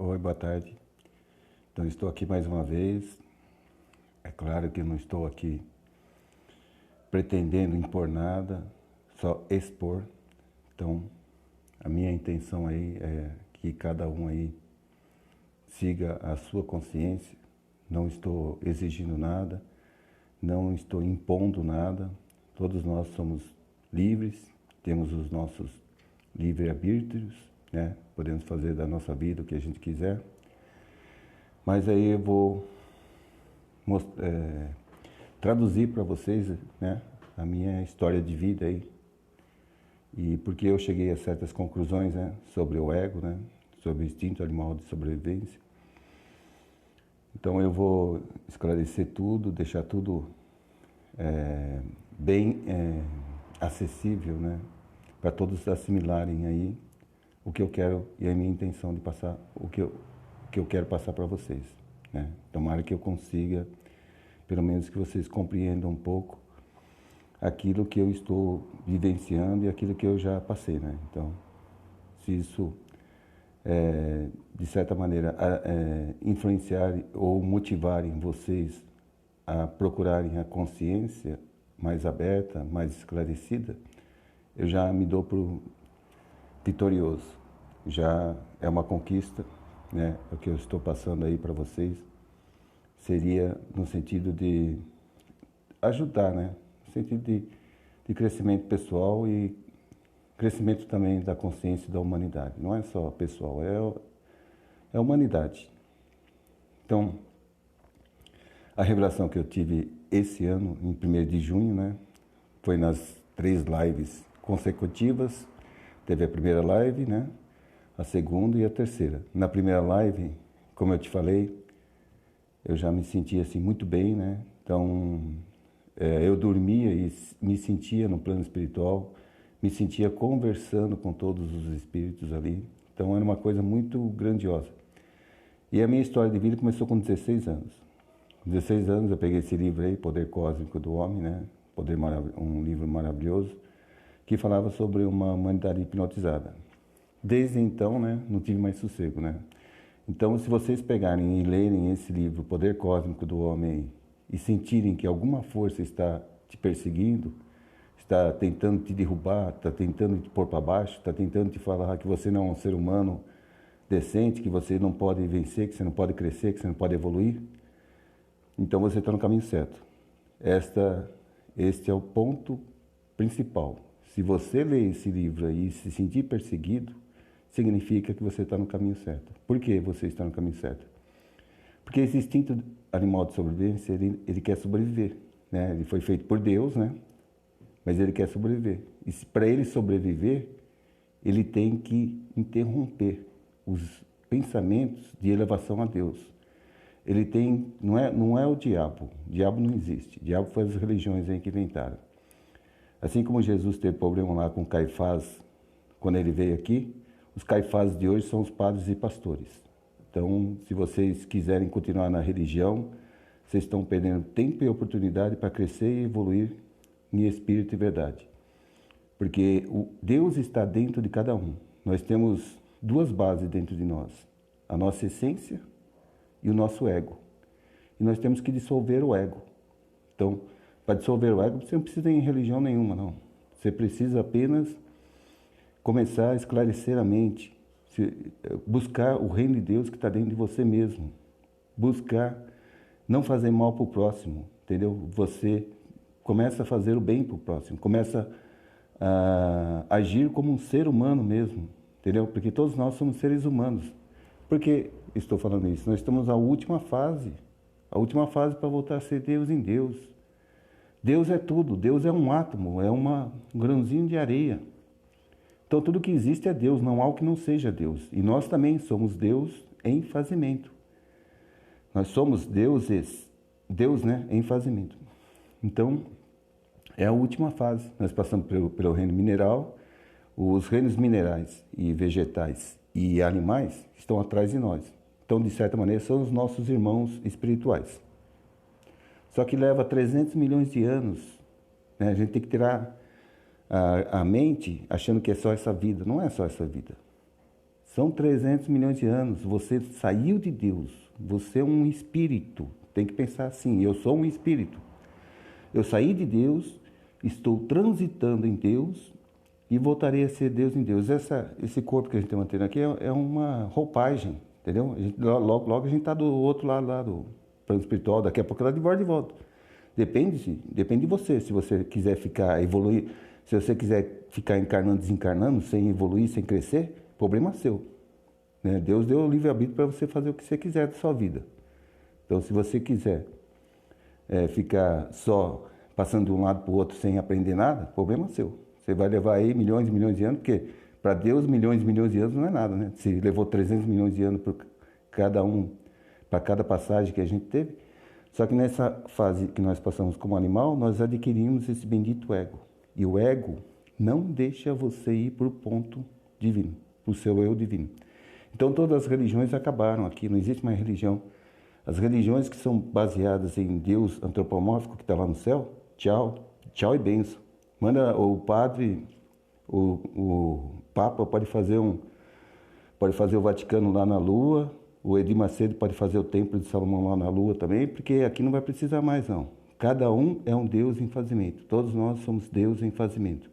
Oi, boa tarde. Então, estou aqui mais uma vez. É claro que eu não estou aqui pretendendo impor nada, só expor. Então, a minha intenção aí é que cada um aí siga a sua consciência. Não estou exigindo nada, não estou impondo nada. Todos nós somos livres, temos os nossos livre-arbítrios, né? Podemos fazer da nossa vida o que a gente quiser. Mas aí eu vou traduzir para vocês, né, a minha história de vida aí. E porque eu cheguei a certas conclusões, né, sobre o ego, né, sobre o instinto animal de sobrevivência. Então eu vou esclarecer tudo, deixar tudo bem acessível, né, para todos assimilarem aí o que eu quero e a minha intenção de passar, o que eu quero passar para vocês, né. Tomara que eu consiga, pelo menos que vocês compreendam um pouco aquilo que eu estou vivenciando e aquilo que eu já passei, né? Então, se isso, de certa maneira, influenciar ou motivarem vocês a procurarem a consciência mais aberta, mais esclarecida, eu já me dou por vitorioso. Já é uma conquista, né? O que eu estou passando aí para vocês seria no sentido de ajudar, né? No sentido de crescimento pessoal e crescimento também da consciência da humanidade. Não é só pessoal, é a humanidade. Então, a revelação que eu tive esse ano, em 1º de junho, né? Foi nas 3 lives consecutivas. Teve a primeira live, né? A segunda e a terceira. Na primeira live, como eu te falei, eu já me sentia assim muito bem, né? Então, eu dormia e me sentia no plano espiritual, me sentia conversando com todos os espíritos ali. Então, era uma coisa muito grandiosa. E a minha história de vida começou com 16 anos. Com 16 anos eu peguei esse livro aí, Poder Cósmico do Homem, né? Um livro maravilhoso, que falava sobre uma humanidade hipnotizada. Desde então, né, não tive mais sossego, né? Então, se vocês pegarem e lerem esse livro, Poder Cósmico do Homem, e sentirem que alguma força está te perseguindo, está tentando te derrubar, está tentando te pôr para baixo, está tentando te falar que você não é um ser humano decente, que você não pode vencer, que você não pode crescer, que você não pode evoluir, então você está no caminho certo. Este é o ponto principal. Se você ler esse livro aí e se sentir perseguido, significa que você está no caminho certo. Por que você está no caminho certo? Porque esse instinto animal de sobrevivência, ele quer sobreviver, né? Ele foi feito por Deus, né? Mas ele quer sobreviver. E para ele sobreviver, ele tem que interromper os pensamentos de elevação a Deus. Ele tem, não é o diabo não existe. O diabo foi as religiões aí que inventaram. Assim como Jesus teve problema lá com Caifás, quando ele veio aqui, os Caifás de hoje são os padres e pastores. Então, se vocês quiserem continuar na religião, vocês estão perdendo tempo e oportunidade para crescer e evoluir em espírito e verdade. Porque Deus está dentro de cada um. Nós temos 2 bases dentro de nós. A nossa essência e o nosso ego. E nós temos que dissolver o ego. Então, para dissolver o ego, você não precisa ir em religião nenhuma, não. Você precisa apenas começar a esclarecer a mente, buscar o reino de Deus que está dentro de você mesmo. Buscar não fazer mal para o próximo, entendeu? Você começa a fazer o bem para o próximo, começa a agir como um ser humano mesmo, entendeu? Porque todos nós somos seres humanos. Por que estou falando isso? Nós estamos na última fase para voltar a ser Deus em Deus. Deus é tudo, Deus é um átomo, é um grãozinho de areia. Então tudo que existe é Deus, não há o que não seja Deus. E nós também somos Deus em fazimento. Nós somos deuses, Deus, né, em fazimento. Então, é a última fase. Nós passamos pelo reino mineral, os reinos minerais e vegetais e animais estão atrás de nós. Então, de certa maneira, são os nossos irmãos espirituais. Só que leva 300 milhões de anos, né? A gente tem que tirar a mente achando que é só essa vida. Não é só essa vida. São 300 milhões de anos. Você saiu de Deus. Você é um espírito. Tem que pensar assim, eu sou um espírito. Eu saí de Deus, estou transitando em Deus e voltarei a ser Deus em Deus. Esse corpo que a gente está mantendo aqui é uma roupagem, entendeu? Logo a gente está do outro lado lá do plano espiritual, daqui a pouco ela de volta. Depende de você. Se você quiser evoluir, se você quiser ficar encarnando, desencarnando, sem evoluir, sem crescer, problema seu. Né? Deus deu o livre-arbítrio para você fazer o que você quiser da sua vida. Então, se você quiser ficar só passando de um lado para o outro sem aprender nada, problema seu. Você vai levar aí milhões e milhões de anos, porque para Deus milhões e milhões de anos não é nada, né? Se levou 300 milhões de anos para cada passagem que a gente teve. Só que nessa fase que nós passamos como animal, nós adquirimos esse bendito ego. E o ego não deixa você ir para o ponto divino, para o seu eu divino. Então todas as religiões acabaram aqui, não existe mais religião. As religiões que são baseadas em Deus antropomórfico que está lá no céu, tchau e benção. Manda o padre, o Papa pode fazer o Vaticano lá na Lua, o Edir Macedo pode fazer o Templo de Salomão lá na Lua também, porque aqui não vai precisar mais não. Cada um é um Deus em fazimento, todos nós somos Deus em fazimento.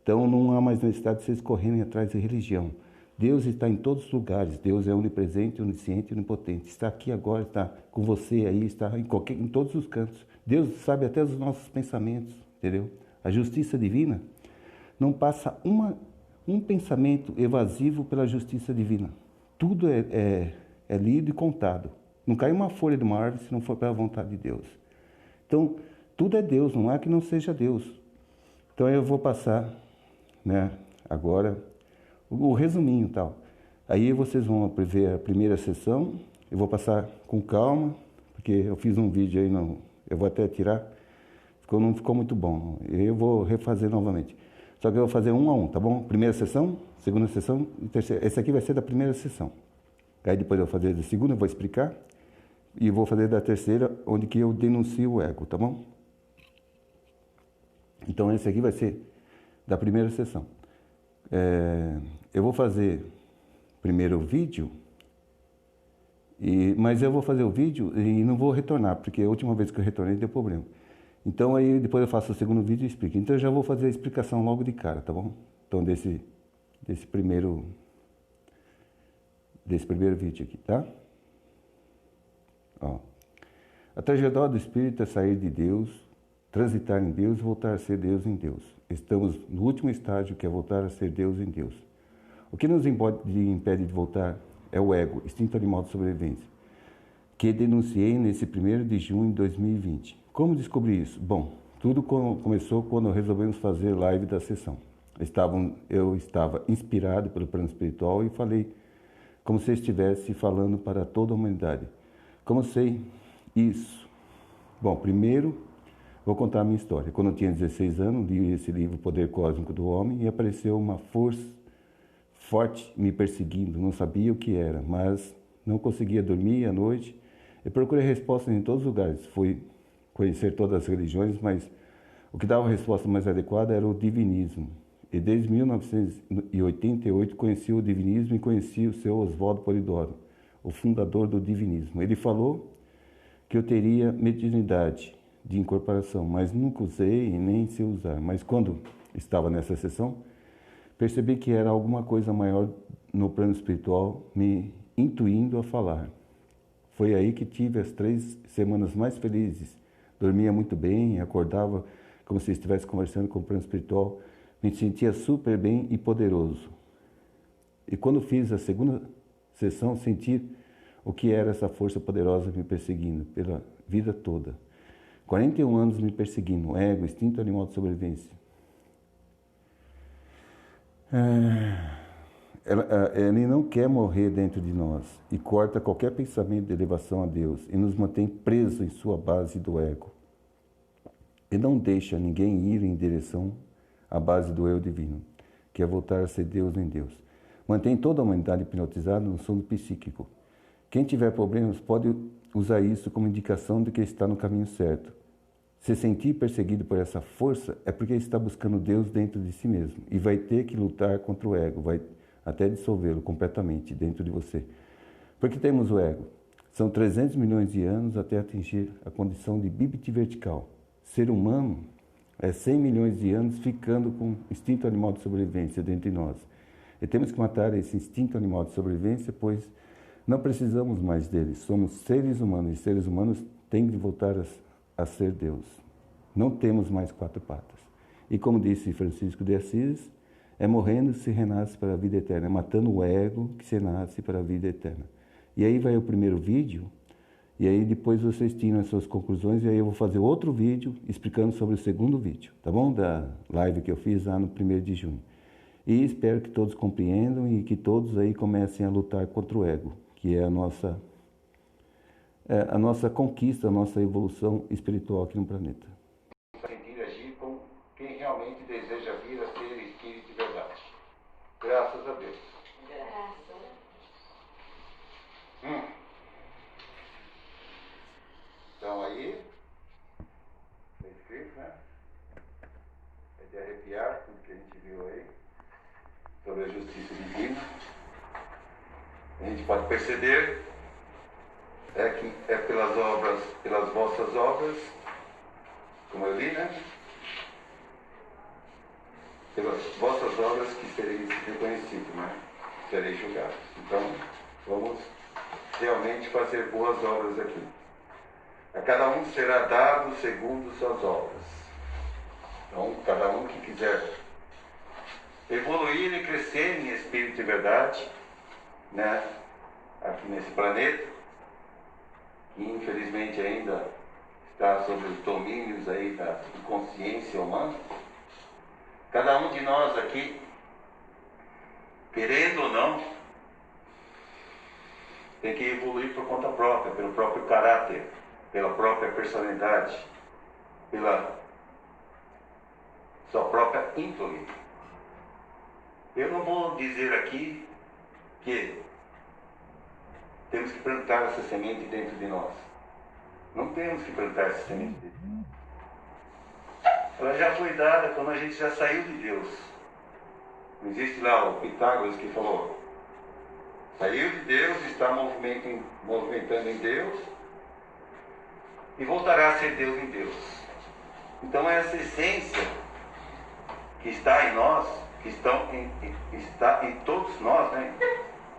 Então não há mais necessidade de vocês correrem atrás de religião. Deus está em todos os lugares, Deus é onipresente, onisciente e onipotente. Está aqui agora, está com você aí, está em todos os cantos. Deus sabe até os nossos pensamentos, entendeu? A justiça divina não passa um pensamento evasivo pela justiça divina. Tudo é lido e contado. Não cai uma folha de uma árvore se não for pela vontade de Deus. Então, tudo é Deus, não há que não seja Deus. Então eu vou passar, né, agora o resuminho e tal. Aí vocês vão ver a primeira sessão, eu vou passar com calma, porque eu fiz um vídeo aí, eu vou até tirar, não ficou muito bom. Eu vou refazer novamente. Só que eu vou fazer um a um, tá bom? Primeira sessão, segunda sessão e terceira. Esse aqui vai ser da primeira sessão. Aí depois eu vou fazer da segunda, eu vou explicar. E vou fazer da terceira, onde que eu denuncio o ego, tá bom? Então esse aqui vai ser da primeira sessão. Eu vou fazer primeiro o vídeo, mas eu vou fazer o vídeo e não vou retornar, porque a última vez que eu retornei deu problema. Então aí depois eu faço o segundo vídeo e explico. Então eu já vou fazer a explicação logo de cara, tá bom? Então desse primeiro vídeo aqui, tá? Ó. A trajetória do espírito é sair de Deus, transitar em Deus e voltar a ser Deus em Deus. Estamos no último estágio, que é voltar a ser Deus em Deus. O que nos impede de voltar é o ego, instinto animal de sobrevivência, que denunciei nesse 1º de junho de 2020. Como descobri isso? Bom, tudo começou quando resolvemos fazer live da sessão. Eu estava inspirado pelo plano espiritual e falei como se estivesse falando para toda a humanidade. Como sei isso? Bom, primeiro vou contar a minha história. Quando eu tinha 16 anos, li esse livro, O Poder Cósmico do Homem, e apareceu uma força forte me perseguindo. Não sabia o que era, mas não conseguia dormir à noite. Eu procurei respostas em todos os lugares. Fui conhecer todas as religiões, mas o que dava a resposta mais adequada era o divinismo. E desde 1988 conheci o divinismo e conheci o seu Oswaldo Polidoro, o fundador do divinismo. Ele falou que eu teria mediunidade de incorporação, mas nunca usei e nem sei usar. Mas quando estava nessa sessão, percebi que era alguma coisa maior no plano espiritual me intuindo a falar. Foi aí que tive as 3 semanas mais felizes. Dormia muito bem, acordava como se estivesse conversando com o plano espiritual. Me sentia super bem e poderoso. E quando fiz a segunda sessão, senti o que era essa força poderosa me perseguindo pela vida toda. 41 anos me perseguindo, ego, instinto animal de sobrevivência. Ele não quer morrer dentro de nós e corta qualquer pensamento de elevação a Deus e nos mantém presos em sua base do ego. E não deixa ninguém ir em direção à base do eu divino, que é voltar a ser Deus em Deus. Mantém toda a humanidade hipnotizada no sono psíquico. Quem tiver problemas pode usar isso como indicação de que está no caminho certo. Se sentir perseguido por essa força é porque está buscando Deus dentro de si mesmo e vai ter que lutar contra o ego, até dissolvê-lo completamente dentro de você. Porque temos o ego. São 300 milhões de anos até atingir a condição de bípede vertical. Ser humano é 100 milhões de anos ficando com o instinto animal de sobrevivência dentro de nós. E temos que matar esse instinto animal de sobrevivência, pois não precisamos mais dele. Somos seres humanos e seres humanos têm que voltar a ser Deus. Não temos mais quatro patas. E como disse Francisco de Assis, é morrendo que se renasce para a vida eterna, é matando o ego que se nasce para a vida eterna. E aí vai o primeiro vídeo, e aí depois vocês tiram as suas conclusões, e aí eu vou fazer outro vídeo explicando sobre o segundo vídeo, tá bom? Da live que eu fiz lá no 1º de junho. E espero que todos compreendam e que todos aí comecem a lutar contra o ego, que é a nossa conquista, a nossa evolução espiritual aqui no planeta. Sentir agir como quem realmente deseja vir a ser espírito de verdade. Graças a Deus. Então aí, está escrito, né? É de arrepiar tudo que a gente viu aí sobre a justiça divina. A gente pode perceber que é pelas obras, pelas vossas obras, como eu li, né? Pelas vossas obras que sereis reconhecidos, né? Sereis julgados. Então, vamos realmente fazer boas obras aqui. A cada um será dado segundo suas obras. Então, cada um que quiser evoluir e crescer em espírito e verdade, né? Aqui nesse planeta, que infelizmente ainda está sob os domínios aí da inconsciência humana. Cada um de nós aqui, querendo ou não, tem que evoluir por conta própria, pelo próprio caráter, pela própria personalidade, pela sua própria índole. Eu não vou dizer aqui que temos que plantar essa semente dentro de nós. Não temos que plantar essa semente dentro de nós. Ela já foi dada quando a gente já saiu de Deus. Não existe lá o Pitágoras que falou: saiu de Deus, está movimentando em Deus e voltará a ser Deus em Deus. Então essa essência que está em nós, que está em todos nós, né?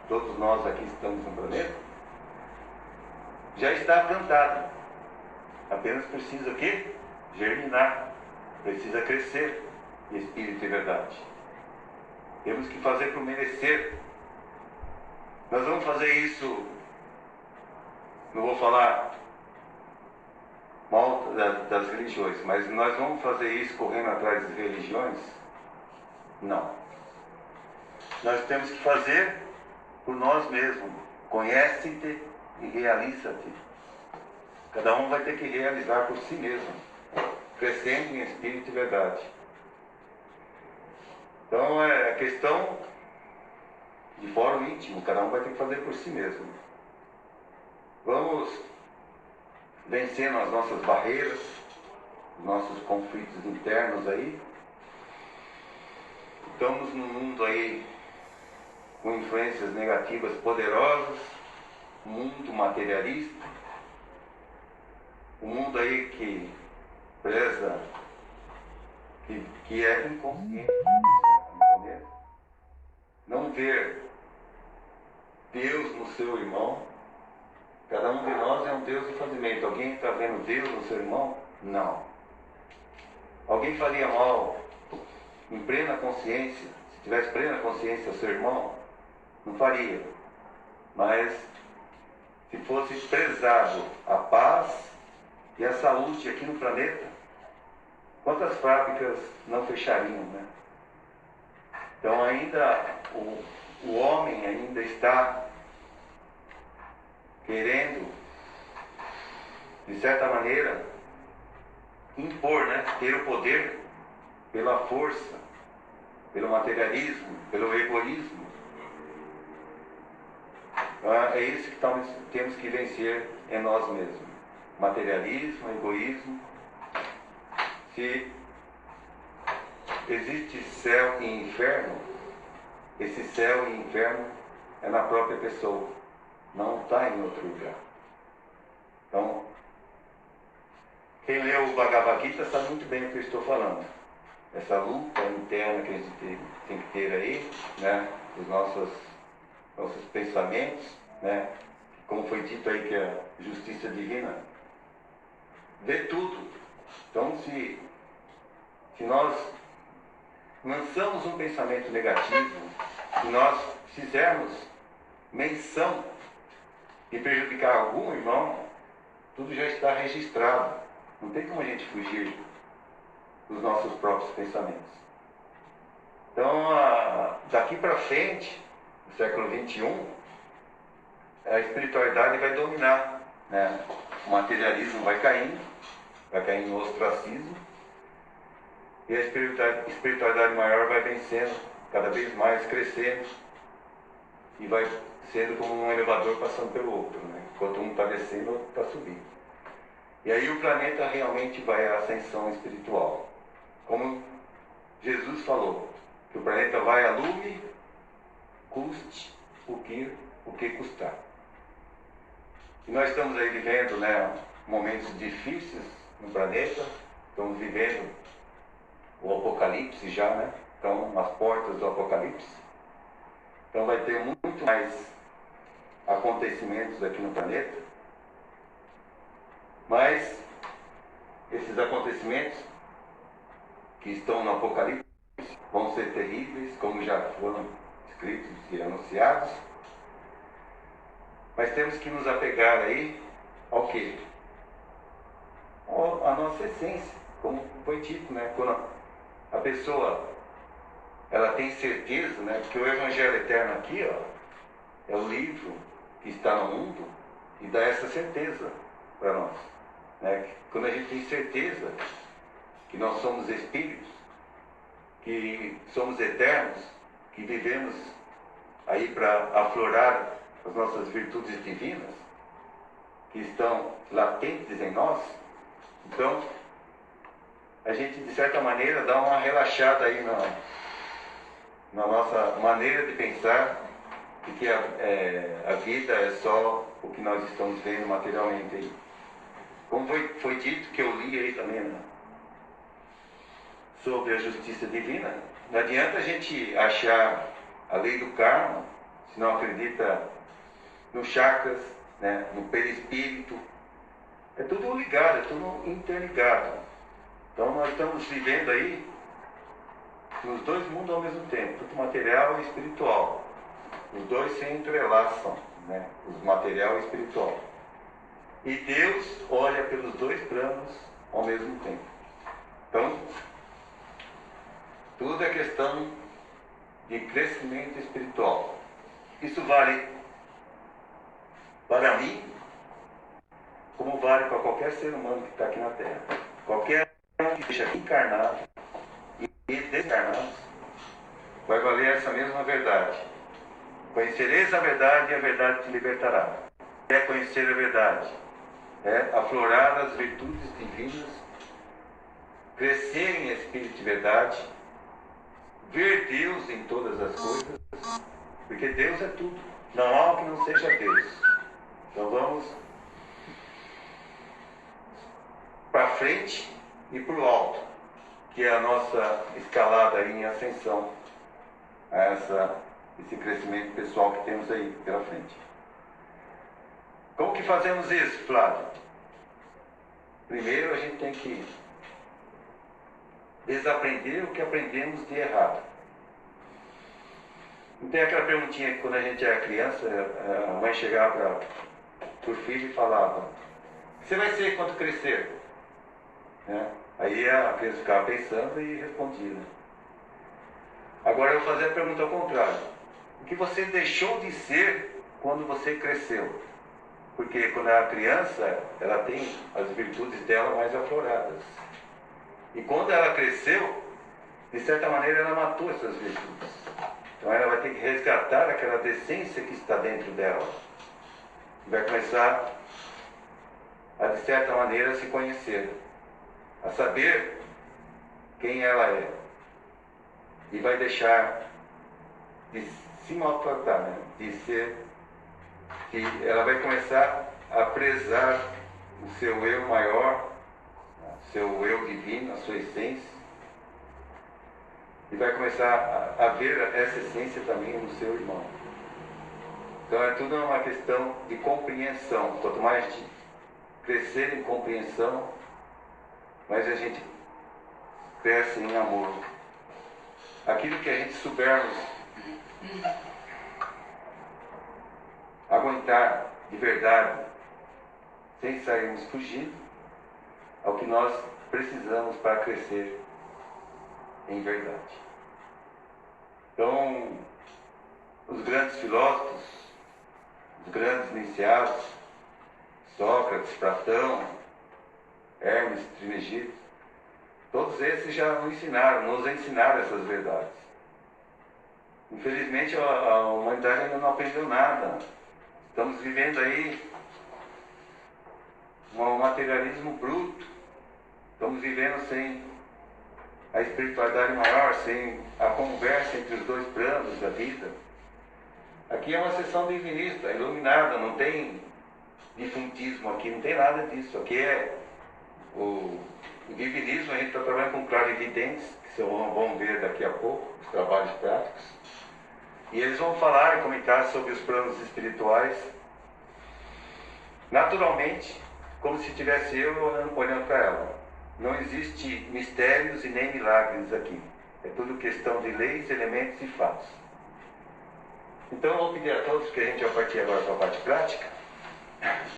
Todos nós aqui estamos no planeta, já está plantada. Apenas precisa o quê? Germinar. Precisa crescer em espírito e verdade. Temos que fazer por merecer. Nós vamos fazer isso, não vou falar mal das religiões, mas nós vamos fazer isso correndo atrás das religiões? Não. Nós temos que fazer por nós mesmos. Conhece-te e realiza-te. Cada um vai ter que realizar por si mesmo, crescendo em espírito e verdade. Então é a questão de fórum íntimo, cada um vai ter que fazer por si mesmo. Vamos vencendo as nossas barreiras, os nossos conflitos internos aí. Estamos num mundo aí com influências negativas poderosas, um mundo materialista, um mundo aí que preza, que é inconsciente, não ver Deus no seu irmão. Cada um de nós é um Deus em fazimento. Alguém está vendo Deus no seu irmão? Não. Alguém faria mal em plena consciência, se tivesse plena consciência ao seu irmão? Não faria. Mas se fosse prezado a paz e a saúde aqui no planeta, quantas fábricas não fechariam, né? Então ainda o homem ainda está querendo, de certa maneira, impor, né? Ter o poder pela força, pelo materialismo, pelo egoísmo. É isso que temos que vencer em nós mesmos. Materialismo, egoísmo. Se existe céu e inferno, esse céu e inferno é na própria pessoa, não está em outro lugar. Então, quem leu o Bhagavad Gita sabe muito bem o que eu estou falando. Essa luta interna que a gente tem que ter aí, né? Os nossos pensamentos, né? Como foi dito aí que a justiça divina vê tudo. Então, se nós lançamos um pensamento negativo, se nós fizermos menção de prejudicar algum irmão, tudo já está registrado. Não tem como a gente fugir dos nossos próprios pensamentos. Então, daqui para frente, no século XXI, a espiritualidade vai dominar, né? O materialismo vai caindo no ostracismo, e a espiritualidade maior vai vencendo, cada vez mais crescendo, e vai sendo como um elevador passando pelo outro, né? Enquanto um está descendo, o outro está subindo. E aí o planeta realmente vai à ascensão espiritual. Como Jesus falou, que o planeta vai a lume, custe o que custar. E nós estamos aí vivendo, né, momentos difíceis no planeta, estamos vivendo o apocalipse já, né? Então, as portas do apocalipse. Então vai ter muito mais acontecimentos aqui no planeta. Mas esses acontecimentos que estão no apocalipse vão ser terríveis, como já foram escritos e anunciados. Mas temos que nos apegar aí ao quê? A nossa essência, como foi dito, né? Quando a pessoa ela tem certeza, né? Porque o Evangelho Eterno aqui, ó, é o livro que está no mundo e dá essa certeza para nós, né? Quando a gente tem certeza que nós somos espíritos, que somos eternos, que vivemos aí para aflorar as nossas virtudes divinas, que estão latentes em nós, então a gente, de certa maneira, dá uma relaxada aí na nossa maneira de pensar, de que a vida é só o que nós estamos vendo materialmente aí. Como foi dito, que eu li aí também, né, sobre a justiça divina, não adianta a gente achar a lei do karma, se não acredita nos chakras, né, no perispírito. É tudo ligado, é tudo interligado. Então nós estamos vivendo aí nos dois mundos ao mesmo tempo, tanto material e espiritual. Os dois se entrelaçam, né, o material e o espiritual. E Deus olha pelos dois planos ao mesmo tempo. Então, tudo é questão de crescimento espiritual. Isso vale para mim, como vale para qualquer ser humano que está aqui na Terra. Qualquer um que esteja encarnado e desencarnado vai valer essa mesma verdade. Conhecereis a verdade e a verdade te libertará. É conhecer a verdade, é aflorar as virtudes divinas, crescer em espírito de verdade, ver Deus em todas as coisas, porque Deus é tudo. Não há o que não seja Deus. Então vamos para frente e para o alto, que é a nossa escalada aí em ascensão a esse crescimento pessoal que temos aí pela frente. Como que fazemos isso, Flávio? Primeiro a gente tem que desaprender o que aprendemos de errado. Não tem aquela perguntinha que quando a gente era criança, a mãe chegava para o filho e falava: o que você vai ser quando crescer? Né? Aí a criança ficava pensando e respondia. Agora eu vou fazer a pergunta ao contrário. O que você deixou de ser quando você cresceu? Porque quando ela é criança, ela tem as virtudes dela mais afloradas. E quando ela cresceu, de certa maneira ela matou essas virtudes. Então ela vai ter que resgatar aquela decência que está dentro dela. E vai começar a, de certa maneira, se conhecer. A saber quem ela é. E vai deixar de se maltratar, né? De ser, que ela vai começar a prezar o seu eu maior, o seu eu divino, a sua essência, e vai começar a ver essa essência também no seu irmão. Então é tudo uma questão de compreensão. Quanto mais a gente crescer em compreensão, mais a gente cresce em amor. Aquilo que a gente soubermos aguentar de verdade, sem sairmos fugindo, é o que nós precisamos para crescer em verdade. Então, os grandes filósofos, os grandes iniciados, Sócrates, Platão, Hermes Trismegisto, todos esses já nos ensinaram essas verdades. Infelizmente a humanidade ainda não aprendeu nada. Estamos vivendo aí um materialismo bruto. Estamos vivendo sem a espiritualidade maior, sem a conversa entre os dois planos da vida. Aqui é uma sessão divinista, iluminada, não tem difuntismo aqui, não tem nada disso. Aqui é o divinismo, a gente está trabalhando com clarividentes, que vocês vão ver daqui a pouco, os trabalhos práticos. E eles vão falar e comentar sobre os planos espirituais, naturalmente, como se tivesse eu olhando para ela. Não existe mistérios e nem milagres aqui. É tudo questão de leis, elementos e fatos. Então eu vou pedir a todos que a gente vai partir agora para a parte prática.